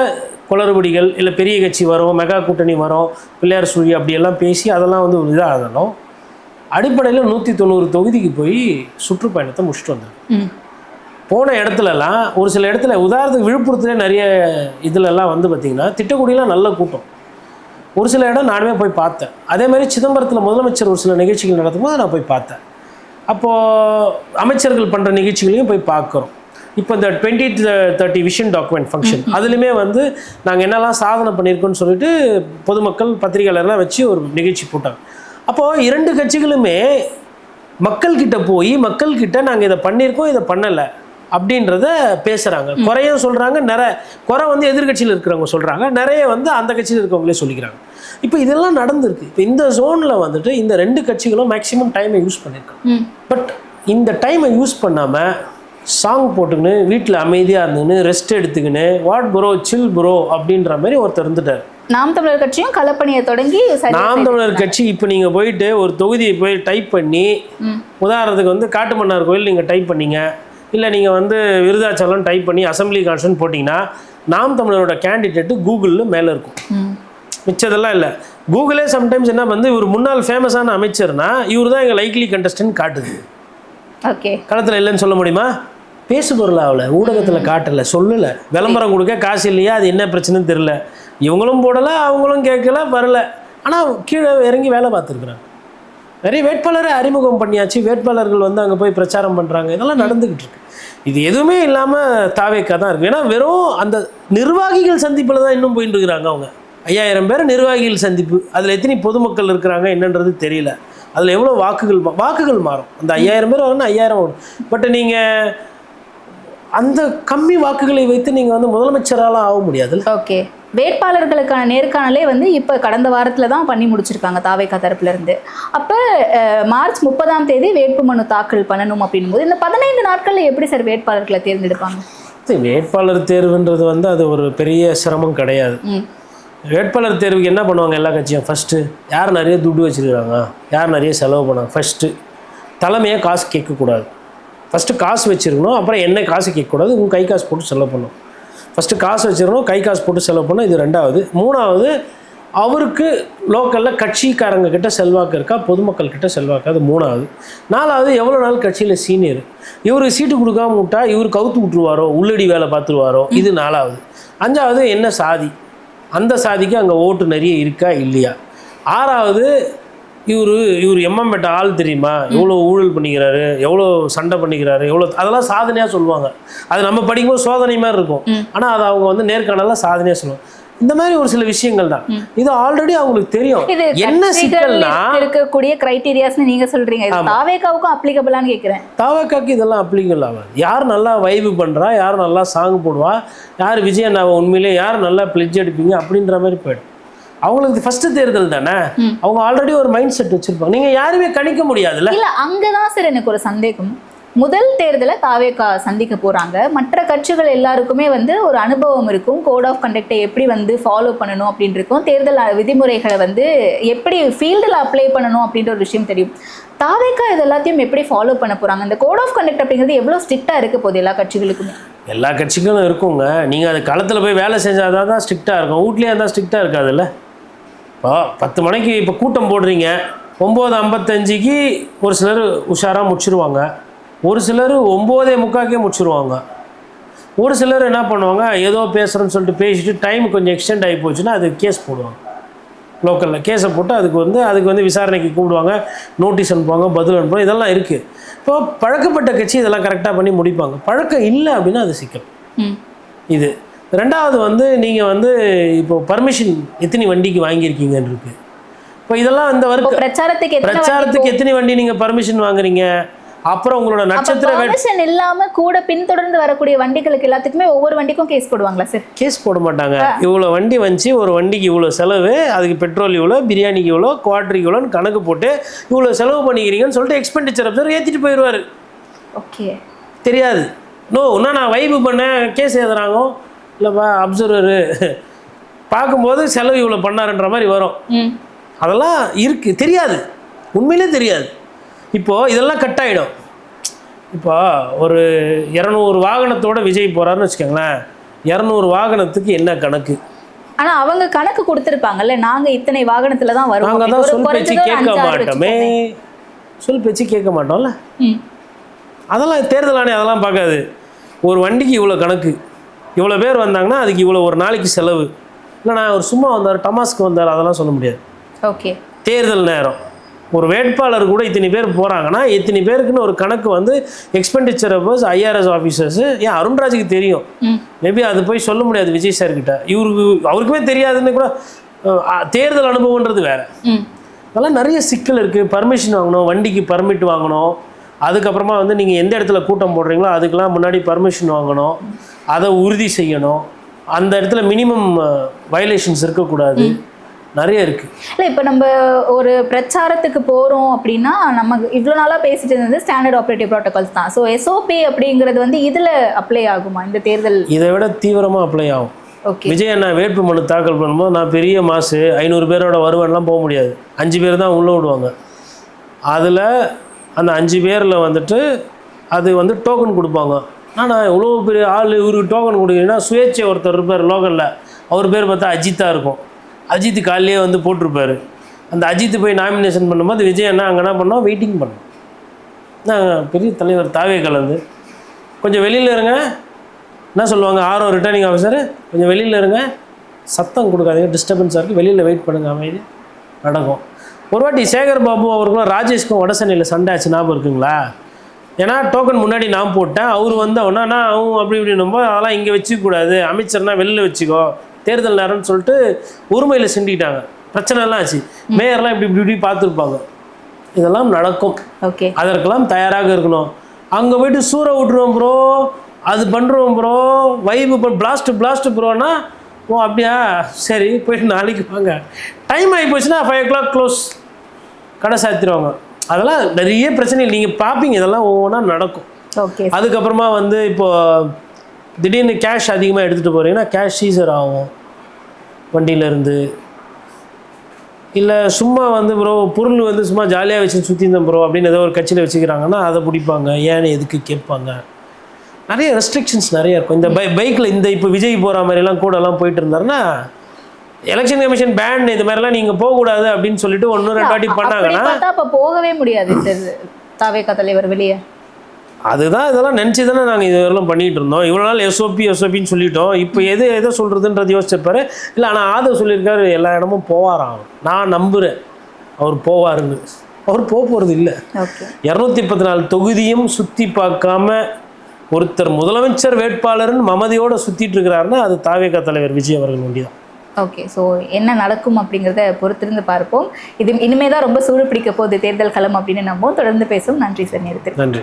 குளறுபடிகள், இல்லை பெரிய கட்சி வரும், மெகா கூட்டணி வரும், பிள்ளையார் சுழி அப்படியெல்லாம் பேசி அதெல்லாம் வந்து ஒரு இதாகணும். அடிப்படையில் 190 தொகுதிக்கு போய் சுற்றுப்பயணத்தை முடிச்சுட்டு வந்தாங்க. போன இடத்துலலாம் ஒரு சில இடத்துல, உதாரணத்துக்கு விழுப்புரத்துலேயே நிறைய இதிலெல்லாம் வந்து பார்த்திங்கன்னா திட்டக்குடியெலாம் நல்ல கூட்டம். ஒரு சில இடம் நானுமே போய் பார்த்தேன். அதே மாதிரி சிதம்பரத்தில் முதலமைச்சர் ஒரு சில நிகழ்ச்சிகள் நடத்தும் போது நான் போய் பார்த்தேன். அப்போது அமைச்சர்கள் பண்ணுற நிகழ்ச்சிகளையும் போய் பார்க்குறோம். இப்போ இந்த 2030 விஷன் டாக்குமெண்ட் ஃபங்க்ஷன் அதுலேயுமே வந்து நாங்கள் என்னெல்லாம் சாதனை பண்ணியிருக்கோன்னு சொல்லிட்டு பொதுமக்கள் பத்திரிகையாளர்லாம் வச்சு ஒரு நிகழ்ச்சி போட்டாங்க. அப்போது 2 கட்சிகளுமே மக்கள்கிட்ட போய் மக்கள்கிட்ட நாங்கள் இதை பண்ணியிருக்கோம், இதை பண்ணலை அப்படின்றத பேசுகிறாங்க. குறையும் சொல்கிறாங்க, நிறைய குறை வந்து எதிர்கட்சியில் இருக்கிறவங்க சொல்கிறாங்க, நிறைய வந்து அந்த கட்சியில் இருக்கிறவங்களே சொல்லிக்கிறாங்க. இப்போ இதெல்லாம் நடந்திருக்கு. இப்போ இந்த ஜோனில் வந்துட்டு இந்த 2 கட்சிகளும் மேக்ஸிமம் டைமை யூஸ் பண்ணியிருக்காங்க. பட் இந்த டைமை யூஸ் பண்ணாமல் சாங் போட்டுக்கின்னு வீட்டில் அமைதியாக இருந்துன்னு ரெஸ்ட் எடுத்துக்கின்னு வாட் ப்ரோ சில் ப்ரோ அப்படின்ற மாதிரி ஒருத்தர் இருந்துட்டார். நாம் தமிழர் கட்சியும் களப்பணியை தொடங்கி, நாம் தமிழர் கட்சி இப்போ நீங்கள் போயிட்டு ஒரு தொகுதியை போய் டைப் பண்ணி, உதாரணத்துக்கு வந்து காட்டுமன்னார் கோயில் நீங்கள் டைப் பண்ணீங்க, இல்லை நீங்கள் வந்து விருதாச்சலம் டைப் பண்ணி அசம்பிளி கான்ஸ்டியூன்சி போட்டிங்கன்னா நாம் தமிழரோட கேண்டிடேட்டு கூகுளில் மேலே இருக்கும். மிச்சதெல்லாம் இல்லை. கூகுளே சம்டைம்ஸ் என்ன வந்து இவர் முன்னாள் ஃபேமஸான அமைச்சர்னா இவர் தான் எங்கள் லைக்லி கண்டஸ்டன்ட் காட்டுது. ஓகே, களத்தில் இல்லைன்னு சொல்ல முடியுமா? பேசு பொருளாகல, ஊடகத்தில் காட்டலை, சொல்லலை, விளம்பரம் கொடுக்க காசு இல்லையா, அது என்ன பிரச்சனைன்னு தெரில. இவங்களும் போடலை, அவங்களும் கேட்கல, வரல. ஆனால் கீழே இறங்கி வேலை பார்த்துருக்குறாங்க. நிறைய வேட்பாளரை அறிமுகம் பண்ணியாச்சு, வேட்பாளர்கள் வந்து அங்கே போய் பிரச்சாரம் பண்ணுறாங்க, இதெல்லாம் நடந்துக்கிட்டு இருக்கு. இது எதுவுமே இல்லாமல் தாவேக்கா தான் இருக்குது. ஏன்னா வெறும் அந்த நிர்வாகிகள் சந்திப்பில் தான் இன்னும் போயிட்டு இருக்கிறாங்க. அவங்க 5000 பேர் நிர்வாகிகள் சந்திப்பு, அதில் எத்தனை பொதுமக்கள் இருக்கிறாங்க என்னன்றது தெரியல. அதில் எவ்வளோ வாக்குகள் மாறும். அந்த 5000 பேர் வரணும்னா 5000 வரும். பட் நீங்கள் அந்த கம்மி வாக்குகளை வைத்து நீங்கள் வந்து முதலமைச்சராலாம் ஆக முடியாது. ஓகே, வேட்பாளர்களுக்கான நேர்காணலே வந்து இப்போ கடந்த வாரத்தில் தான் பண்ணி முடிச்சிருக்காங்க தாவேக்கா தரப்புலேருந்து. அப்போ மார்ச் 30ஆம் தேதி வேட்புமனு தாக்கல் பண்ணணும் அப்படின்போது இந்த 15 நாட்களில் எப்படி சார் வேட்பாளர்களை தேர்ந்தெடுப்பாங்க? வேட்பாளர் தேர்வுன்றது வந்து அது ஒரு பெரிய சிரமம் கிடையாது. வேட்பாளர் தேர்வுக்கு என்ன பண்ணுவாங்க எல்லா கட்சியும்? ஃபஸ்ட்டு யார் நிறைய துட்டு வச்சுருக்காங்க, யார் நிறைய செலவு பண்ணாங்க. ஃபஸ்ட்டு தலைமையாக காசு கேட்கக்கூடாது. ஃபஸ்ட்டு காசு வச்சுருக்கணும், அப்புறம் என்ன காசு கேட்கக்கூடாது, உங்கள் கை காசு போட்டு செலவு பண்ணணும். ஃபஸ்ட்டு காசு வச்சுருக்கணும், கை காசு போட்டு செலவு பண்ணணும். இது 2வது. 3வது, அவருக்கு லோக்கலில் கட்சிக்காரங்க கிட்ட செல்வாக்கு இருக்கா, பொதுமக்கள் கிட்ட செல்வாக்கு, அது 3வது. 4வது, எவ்வளோ நாள் கட்சியில் சீனியர், இவருக்கு சீட்டு கொடுக்காம விட்டா இவர் கவுத்து விட்டுருவாரோ, உள்ளடி வேலை பார்த்துருவாரோ, இது 4வது. 5வது, என்ன சாதி, அந்த சாதிக்கு அங்கே ஓட்டு நிறைய இருக்கா இல்லையா. 6வது இவர் எம்மம்பேட்ட ஆள் தெரியுமா, எவ்வளோ ஊழல் பண்ணிக்கிறாரு, எவ்வளோ சண்டை பண்ணிக்கிறாரு, எவ்வளோ, அதெல்லாம் சாதனையாக சொல்லுவாங்க. அது நம்ம படிக்கும்போது சோதனை மாதிரி இருக்கும், ஆனால் அதை அவங்க வந்து நேர்காணலாம் சாதனையாக சொல்லுவாங்க. இந்த மாதிரி ஒரு சில விஷயங்கள் தான். இது ஆல்ரெடி அவங்களுக்கு தெரியும். என்ன சிக்கல்னா இருக்கக்கூடிய கிரைட்டீரியாஸ்னு நீங்க சொல்றீங்க, இது தாவேகாவுக்கும் அப்ளிகபிளான்னு கேட்குறேன். தாவேகாக்கு இதெல்லாம் அப்ளிகபிள் ஆகாது. யார் நல்லா வைபு பண்ணுறா, யார் நல்லா சாங் போடுவா, யார் விஜய் அண்ணாவை உண்மையிலே யார் நல்லா பிளெட்ஜ் அடிப்பீங்க அப்படின்ற மாதிரி போய்டும். அவங்களுக்கு ஃபர்ஸ்ட் தேர்தல் தானே, அவங்க ஆல்ரெடி ஒரு மைண்ட் செட் வச்சிருப்பாங்க. நீங்க யாருமே கணிக்க முடியாதுல்ல. இல்ல அங்கதான் சார் எனக்கு ஒரு சந்தேகம். முதல் தேர்தலை தாவேகா சந்திக்க போறாங்க. மற்ற கட்சிகள் எல்லாருக்குமே வந்து ஒரு அனுபவம் இருக்கும், கோட் ஆஃப் கண்டக்டை எப்படி வந்து ஃபாலோ பண்ணணும் அப்படின்னு இருக்கும், தேர்தல் விதிமுறைகளை வந்து எப்படி ஃபீல்டில் அப்ளை பண்ணணும் அப்படின்ற ஒரு விஷயம் தெரியும். தாவேகா இது எல்லாத்தையும் எப்படி ஃபாலோ பண்ண போறாங்க? இந்த கோட் ஆஃப் கண்டக்ட் அப்படிங்கிறது எவ்வளோ ஸ்ட்ரிக்டா இருக்க போகுது எல்லா கட்சிகளுக்குமே? எல்லா கட்சிகளும் இருக்குங்க. நீங்கள் அது களத்தில் போய் வேலை செஞ்சால் தான் ஸ்ட்ரிக்டாக இருக்கும். வீட்லேயே இருந்தால் ஸ்ட்ரிக்டாக இருக்காதுல்ல. இப்போ 10 மணிக்கு இப்போ கூட்டம் போடுறீங்க, 9:55க்கு ஒரு சிலர் உஷாராக முடிச்சிருவாங்க, ஒரு சிலர் 9:45க்கே முடிச்சிருவாங்க, ஒரு சிலர் என்ன பண்ணுவாங்க, ஏதோ பேசுகிறேன்னு சொல்லிட்டு பேசிட்டு டைம் கொஞ்சம் எக்ஸ்டெண்ட் ஆகி போச்சுன்னா அது கேஸ் போடுவாங்க. லோக்கலில் கேஸை போட்டு அதுக்கு வந்து விசாரணைக்கு கூப்பிடுவாங்க, நோட்டீஸ் அனுப்புவாங்க, பதில் அனுப்புவாங்க. இதெல்லாம் இருக்குது. இப்போ பழக்கப்பட்ட கட்சி இதெல்லாம் கரெக்டாக பண்ணி முடிப்பாங்க. பழக்கம் இல்லை அப்படின்னா அது சிக்கல். இது 2வது வந்து நீங்கள் வந்து இப்போ பர்மிஷன் எத்தனை வண்டிக்கு வாங்கியிருக்கீங்கன்னு இருக்கு. இப்போ இதெல்லாம் இந்த வரைக்கும் பிரச்சாரத்துக்கு எத்தனை வண்டி நீங்கள் பர்மிஷன் வாங்குறீங்க, அப்புறம் உங்களோட நட்சத்திர பர்மிஷன் இல்லாம கூட பின்தொடர்ந்து வரக்கூடிய வண்டிகளுக்கு எல்லாத்துக்குமே ஒவ்வொரு வண்டிக்கும் கேஸ் போடுவாங்களா சார்? கேஸ் போட மாட்டாங்க. இவ்வளோ வண்டி வந்துச்சு, ஒரு வண்டிக்கு இவ்வளோ செலவு, அதுக்கு பெட்ரோல் இவ்வளோ, பிரியாணிக்கு இவ்வளோ, குவார்டருக்கு இவ்வளோன்னு கணக்கு போட்டு இவ்வளோ செலவு பண்ணிக்கிறீங்கன்னு சொல்லிட்டு எக்ஸ்பெண்டிச்சர் அப்சர் ஏற்றிட்டு போயிடுவார். ஓகே, தெரியாது. இன்னும் நான் வைப்பு பண்ணேன், கேஸ் எழுதுறாங்க, இல்லைப்பா அப்சர்வரு பார்க்கும்போது செலவு இவ்வளோ பண்ணாருன்ற மாதிரி வரும். அதெல்லாம் இருக்குது, தெரியாது, உண்மையிலே தெரியாது. இப்போது இதெல்லாம் கட் ஆகிடும். இப்போ ஒரு 200 வாகனத்தோட விஜய் போகிறாருன்னு வச்சுக்கோங்களேன், 200 வாகனத்துக்கு என்ன கணக்கு? ஆனால் அவங்க கணக்கு கொடுத்துருப்பாங்கல்ல, நாங்கள் இத்தனை வாகனத்தில் தான் வருவோம். நாங்கள் தான் சொல் பேச்சு கேட்க மாட்டோமே, சொல் பேச்சு கேட்க மாட்டோம்ல. அதெல்லாம் தேர்தல் ஆணையம் அதெல்லாம் பார்க்காது. ஒரு வண்டிக்கு இவ்வளோ கணக்கு, இவ்வளோ பேர் வந்தாங்கன்னா அதுக்கு இவ்வளோ ஒரு நாளைக்கு செலவு. இல்லை நான் ஒரு சும்மா வந்தார், டமாஸ்க்கு வந்தார், அதெல்லாம் சொல்ல முடியாது. ஓகே, தேர்தல் நேரம் ஒரு வேட்பாளர் கூட இத்தனை பேர் போகிறாங்கன்னா இத்தனை பேருக்குன்னு ஒரு கணக்கு வந்து எக்ஸ்பெண்டிச்சர் அப்போஸ் ஐஆர்எஸ் ஆஃபீஸர்ஸு. ஏன் அருண்ராஜுக்கு தெரியும், மேபி அது போய் சொல்ல முடியாது விஜய் சார்கிட்ட, அவருக்குமே தெரியாதுன்னு கூட. தேர்தல் அனுபவன்றது வேறு. அதெல்லாம் நிறைய சிக்கல் இருக்குது. பர்மிஷன் வாங்கணும், வண்டிக்கு பர்மிட் வாங்கணும், அதுக்கப்புறமா வந்து நீங்கள் எந்த இடத்துல கூட்டம் போடுறீங்களோ அதுக்கெலாம் முன்னாடி பர்மிஷன் வாங்கணும், அதை உறுதி செய்யணும், அந்த இடத்துல மினிமம் வயலேஷன்ஸ் இருக்கக்கூடாது, நிறைய இருக்குது. இல்லை இப்போ நம்ம ஒரு பிரச்சாரத்துக்கு போகிறோம் அப்படின்னா நமக்கு இவ்வளோ நாளாக பேசிட்டு இருந்தது ஸ்டாண்டர்ட் ஆப்ரேட்டிவ் ப்ரோட்டோகால்ஸ் தான். ஸோ எஸ்ஓபி அப்படிங்கிறது வந்து இதில் அப்ளை ஆகுமா இந்த தேர்தல்? இதை விட தீவிரமாக அப்ளை ஆகும். ஓகே, விஜய் அண்ணா வேட்பு மனு தாக்கல் பண்ணும்போது நான் பெரிய மாசு 500 பேரோட வருவேன்லாம் போக முடியாது, 5 பேர் தான் உள்ளே விடுவாங்க. அதில் அந்த 5 பேரில் வந்துட்டு அது வந்து டோக்கன் கொடுப்பாங்க. ஆனால் இவ்வளோ பெரிய ஆள் இவருக்கு டோக்கன் கொடுக்குறீங்கன்னா சுயேட்சை ஒருத்தர் இருப்பார் லோக்கலில், அவர் பேர் பார்த்தா அஜித்தாக இருக்கும். அஜித் காலையிலே வந்து போட்டிருப்பார். அந்த அஜித் போய் நாமினேஷன் பண்ணும்போது விஜய் அண்ணா அங்கே என்ன பண்ணோம், வெயிட்டிங் பண்ணோம். நான் பெரிய தலைவர் தாவே கலந்து கொஞ்சம் வெளியில் இருங்க, என்ன சொல்லுவாங்க ஆர்ஓ ரிட்டர்னிங் ஆஃபீஸர், கொஞ்சம் வெளியில் இருங்க, சத்தம் கொடுக்காதீங்க, டிஸ்டர்பன்ஸாக இருக்குது, வெளியில் வெயிட் பண்ணுங்க, அமைதி நடக்கும். ஒரு வாட்டி சேகர் பாபு அவருக்கும் ராஜேஷ்க்கும் வடசென்னையில் சண்டை ஆச்சு, ஞாபகம் இருக்குங்களா? ஏன்னா டோக்கன் முன்னாடி நான் போட்டேன், அவர் வந்து அவனா அவன் அப்படி இப்படின்னும்போது அதெல்லாம் இங்கே வச்சுக்கூடாது, அமைச்சர்னா வெளியில் வச்சுக்கோ, தேர்தல் நேரம்னு சொல்லிட்டு உரிமையில் சிண்டிக்கிட்டாங்க, பிரச்சனைலாம் ஆச்சு. மேயர்லாம் இப்படி இப்படி இப்படி பார்த்துருப்பாங்க. இதெல்லாம் நடக்கும். ஓகே, அதற்கெல்லாம் தயாராக இருக்கணும். அங்கே போய்ட்டு சூற விட்டுருவோம் ப்ரோ, அது பண்ணுறோம் ப்ரோ, வைப்பு பிளாஸ்ட் ப்ரோனா, ஓ அப்படியா சரி போய்ட்டு நாளைக்கு வாங்க, டைம் ஆகி போச்சுன்னா 5 o'clock க்ளோஸ், கடை சாத்திடுவாங்க. அதெல்லாம் நிறைய பிரச்சனை நீங்கள் பார்ப்பீங்க, இதெல்லாம் ஒவ்வொன்றா நடக்கும். ஓகே, அதுக்கப்புறமா வந்து இப்போது திடீர்னு கேஷ் அதிகமாக எடுத்துகிட்டு போகிறீங்கன்னா கேஷ் சீசர் ஆகும் வண்டியிலேருந்து. இல்லை சும்மா வந்து ப்ரோ பொருள் வந்து சும்மா ஜாலியாக வச்சு சுற்றிருந்தேன் ப்ரோ அப்படின்னு ஏதோ ஒரு கட்சியில் வச்சுக்கிறாங்கன்னா அதை பிடிப்பாங்க, ஏன்னு எதுக்கு கேட்பாங்க. நிறைய ரெஸ்ட்ரிக்ஷன்ஸ் நிறைய இருக்கும். இந்த பைக்கில் இந்த இப்போ விஜய் போகிற மாதிரிலாம் கூடலாம் போயிட்டு இருந்தாருன்னா எலெக்ஷன் கமிஷன் பேன் இது மாதிரிலாம் நீங்கள் போகக்கூடாது அப்படின்னு சொல்லிட்டு 1-2 வாட்டி பண்ணாங்கன்னா அப்போ போகவே முடியாது தாவேகா தலைவர் வெளியே. அதுதான் இதெல்லாம் நினச்சி தானே நாங்கள் இதெல்லாம் பண்ணிகிட்டு இருந்தோம். இவ்வளோ நாள் எஸ்ஓபின்னு சொல்லிட்டோம். இப்போ எதை சொல்கிறதுன்றது யோசிச்சிருப்பாரு. இல்லை ஆனால் ஆதவ் சொல்லியிருக்காரு எல்லா இடமும் போவாராம். நான் நம்புகிறேன் அவர் போவாருன்னு. அவர் போகிறது இல்லை. 214 தொகுதியும் சுற்றி பார்க்காம ஒருத்தர் முதலமைச்சர் வேட்பாளர்னு மமதியோடு சுற்றிட்டு இருக்கிறாருன்னா அது தாவேகா தலைவர் விஜய் அவர்கள் ஒண்டிதான். ஓகே, ஸோ என்ன நடக்கும் அப்படிங்கிறத பொறுத்திருந்து பார்ப்போம். இது இனிமே தான் ரொம்ப சூடு பிடிக்க போகுது தேர்தல் களம் அப்படின்னு நம்புவோம். தொடர்ந்து பேசுவோம். நன்றி சார், நேரத்தில் நன்றி.